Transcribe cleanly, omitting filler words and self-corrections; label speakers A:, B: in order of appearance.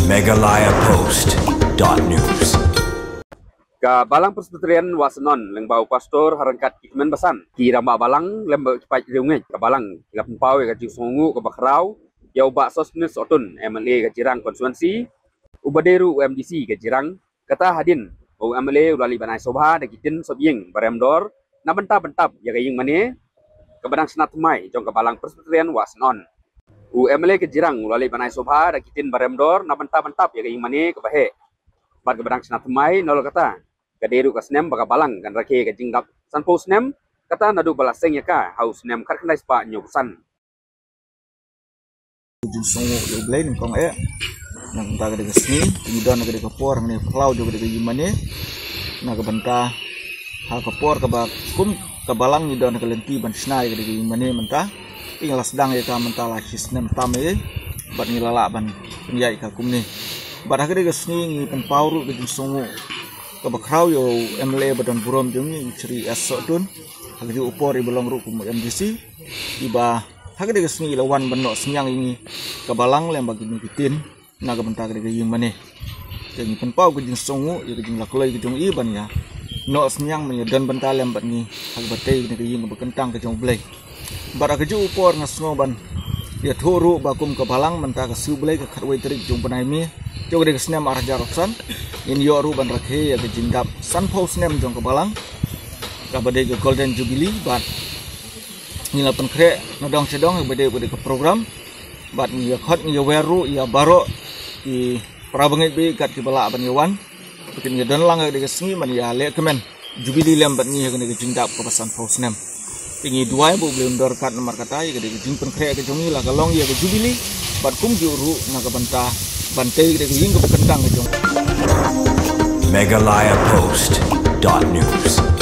A: Megalaya Post.news.
B: Ka balang persekutuan wasenon lengbau pastor harangkat kikmen basan kira mak balang lembau cepat riungai ka balang kila pempau ka ji songu ka bakrau yau bak sosnes otun MLA ka jirang konstituensi ubaderu UMDC ka jirang kata hadin u MLA ulali banai sobha da kitin sobyeng baremdor na bentap-bentap ya kaying mane ka badang senat mai jong ka balang persekutuan wasenon u MLA ka jirang ulali banai sobha da kitin baremdor na bentap-bentap ya kaying mane ka bahe bad ka badang senat mai nol kata kaderu ka snem baka balang kan rake ka jinggap sanpo snem kata nadu balaseng ya ka haus snem khat khandai spa nyusan
C: songo yo blain kong nang ta ga sni idon ga ga por ne cloud ga ga yimane na ga banta ha ka por ka ba kum ka balang idon ga lenti ban snai ga ga yimane menta ingla sedang ya ka menta la snem tame bat ni lala ban nyai ka kum ni bat ga ga sni ngi pen pauru ga songo ka bakrau yo MLA badan burom jung ni ciri esodun hagi upor ibelong ru kum MDC iba hagi de sni lawan benok senyang ini ka balang lem bagi ni kitin naga bentar de ying mane jeng pen pau gejing songu ye gejing lakloi gejung i ban ya no senyang men dan bentar lem bat ni hagi batei ni ying bekentang ke jong blai bara keju upor ngasno ban ya thuru bakum ka balang menta ka su blai ka khatwai trik jong panai mi jog de snem arah jaroksan in yoru ban rakhe ya ke jingap sanpo snem jong ke balang ka bade ke golden jubilee bat nila pen kre nadong sedong bade ke program bat ni ya khot ni weru ya baro i prabangai be kat ke bala ban yawan bikin ya don lang de ke sngi man ya le kemen jubilee lem bat ni ya ke jingap ke sanpo snem tingi dua bu belum dor kat nomor kata ya ke jing pen kre ke jongi la kalong ya ke jubilee bat kum juru na ka banta bantai kita kering ke kentang ke jong.
A: Megalaya Post.news.